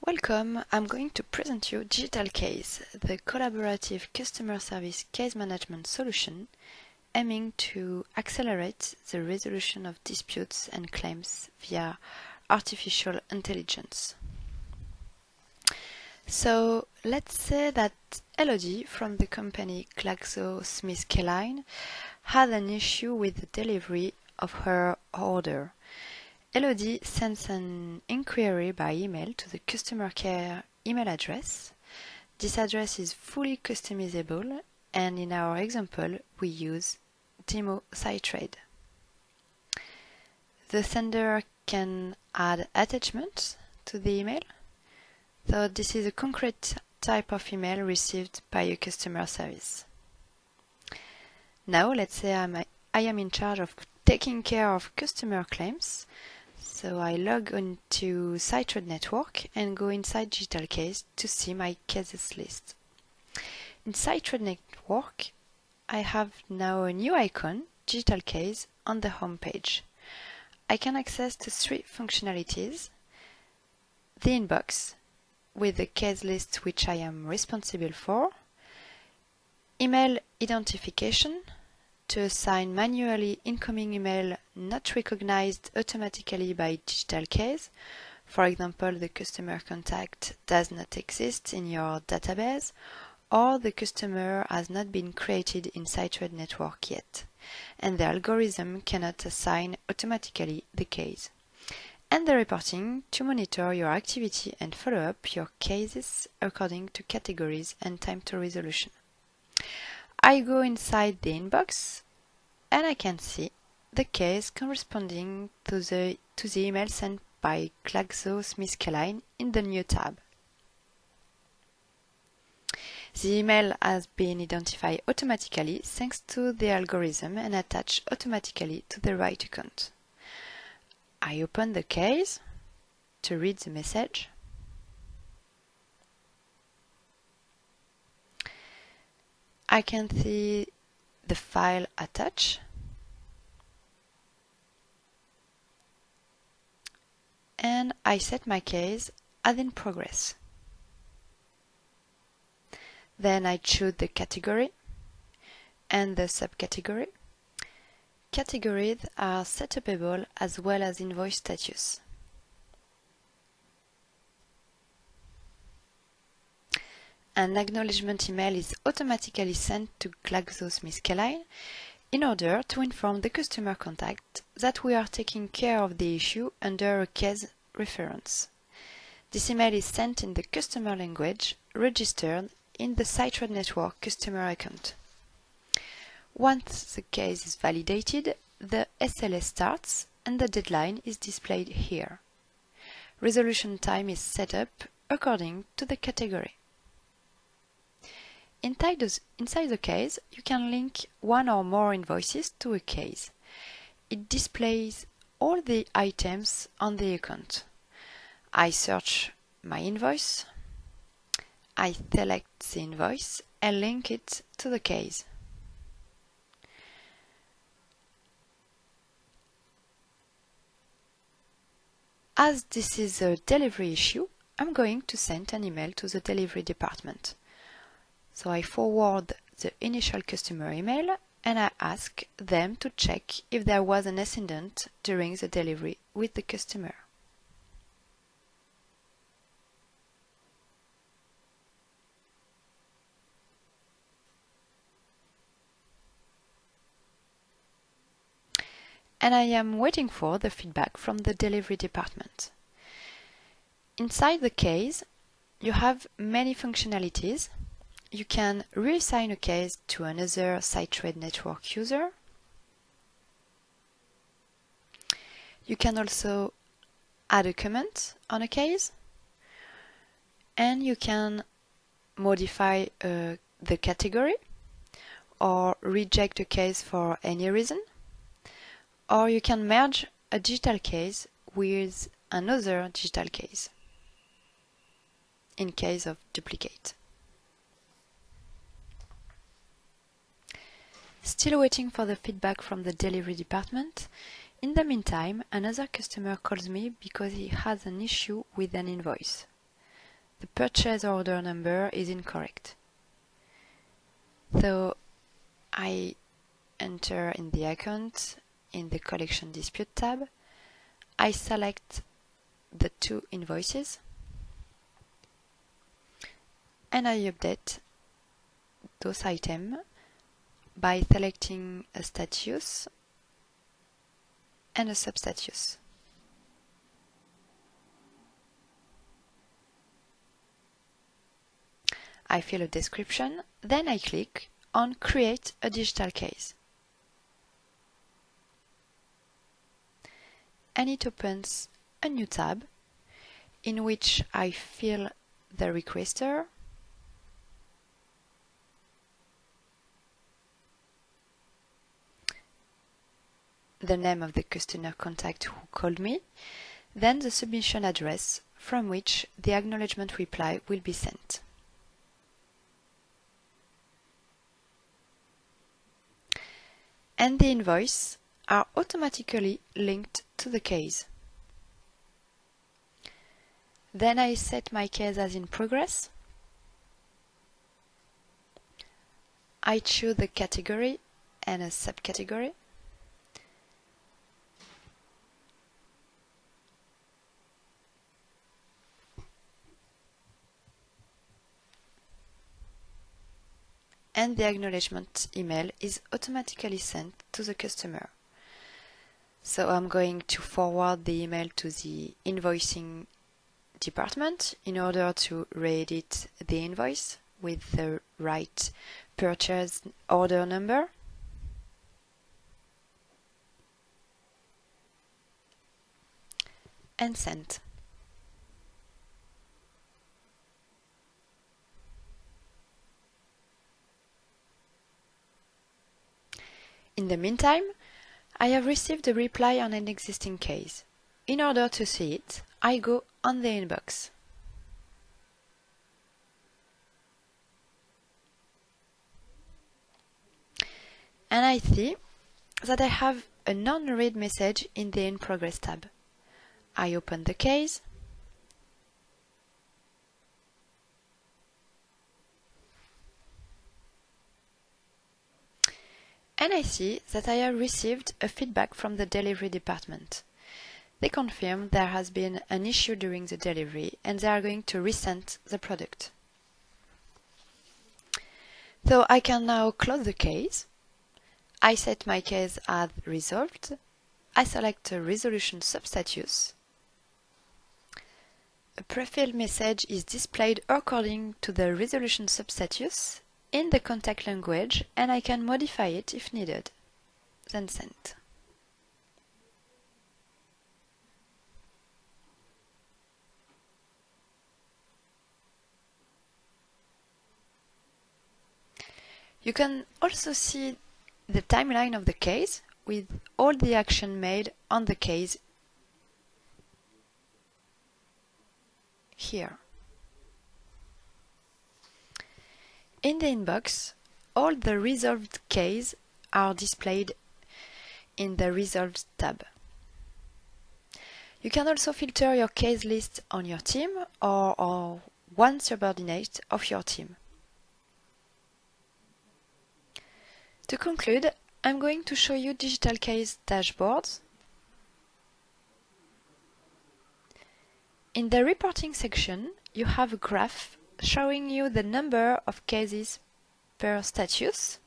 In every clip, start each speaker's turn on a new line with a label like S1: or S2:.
S1: Welcome, I'm going to present you Digital Case, the collaborative customer service case management solution aiming to accelerate the resolution of disputes and claims via artificial intelligence. So let's say that Elodie from the company GlaxoSmithKline had an issue with the delivery of her order. Elodie sends an inquiry by email to the customer care email address. This address is fully customizable, and in our example, we use Demo SiteTrade. The sender can add attachments to the email, so this is a concrete type of email received by a customer service. Now, let's say I am in charge of taking care of customer claims. So I log into SiteTrade Network and go inside Digital Case to see my cases list. In SiteTrade Network, I have now a new icon, Digital Case, on the home page. I can access to three functionalities: the inbox with the case list which I am responsible for, email identification to assign manually incoming email not recognized automatically by Digital Case. For example, the customer contact does not exist in your database, or the customer has not been created in SiteTrade Network yet, and the algorithm cannot assign automatically the case. And the reporting to monitor your activity and follow up your cases according to categories and time to resolution. I go inside the inbox and I can see the case corresponding to the email sent by GlaxoSmithKline in the new tab. The email has been identified automatically thanks to the algorithm and attached automatically to the right account. I open the case to read the message. I can see the file attached, and I set my case as in progress. Then I choose the category and the subcategory. Categories are setupable as well as invoice status. An acknowledgement email is automatically sent to GlaxoSmithKline in order to inform the customer contact that we are taking care of the issue under a case reference. This email is sent in the customer language registered in the SiteTrade Network customer account. Once the case is validated, the SLA starts and the deadline is displayed here. Resolution time is set up according to the category. Inside the case, you can link one or more invoices to a case. It displays all the items on the account. I search my invoice, I select the invoice and link it to the case. As this is a delivery issue, I'm going to send an email to the delivery department. So I forward the initial customer email and I ask them to check if there was an incident during the delivery with the customer. And I am waiting for the feedback from the delivery department. Inside the case, you have many functionalities. You can reassign a case to another SiteTrade Network user. You can also add a comment on a case, and you can modify the category or reject a case for any reason, or you can merge a digital case with another digital case in case of duplicate. Still waiting for the feedback from the delivery department. In the meantime, another customer calls me because he has an issue with an invoice. the purchase order number is incorrect. So I enter in the account, in the collection dispute tab, I select the two invoices and I update those items by selecting a status and a substatus. I fill a description, then I click on Create a digital case. And it opens a new tab in which I fill the requester, the name of the customer contact who called me, then the submission address from which the acknowledgement reply will be sent. And the invoice are automatically linked to the case. Then I set my case as in progress. I choose the category and a subcategory. And the acknowledgement email is automatically sent to the customer. So I'm going to forward the email to the invoicing department in order to re-edit the invoice with the right purchase order number. And send. In the meantime, I have received a reply on an existing case. In order to see it, I go on the inbox. And I see that I have a non-read message in the In Progress tab. I open the case. And I see that I have received a feedback from the delivery department. They confirm there has been an issue during the delivery and they are going to resend the product. So I can now close the case. I set my case as resolved. I select a resolution substatus. A pre-filled message is displayed according to the resolution substatus in the contact language, and I can modify it if needed. Then send. You can also see the timeline of the case with all the action made on the case here. In the inbox, all the resolved cases are displayed in the Resolved tab. You can also filter your case list on your team or one subordinate of your team. To conclude, I'm going to show you digital case dashboards. In the reporting section, you have a graph showing you the number of cases per status,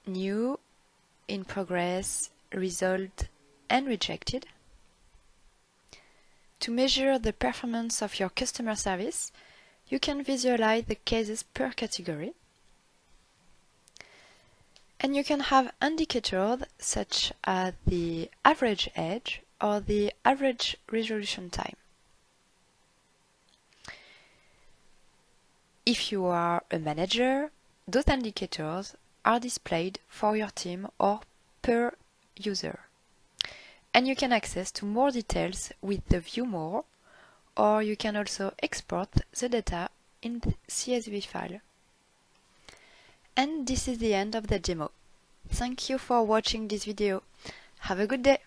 S1: new, in progress, resolved, and rejected. To measure the performance of your customer service, you can visualize the cases per category. And you can have indicators such as the average age or the average resolution time. If you are a manager, those indicators are displayed for your team or per user. And you can access to more details with the View More, or you can also export the data in the CSV file. And this is the end of the demo. Thank you for watching this video. Have a good day!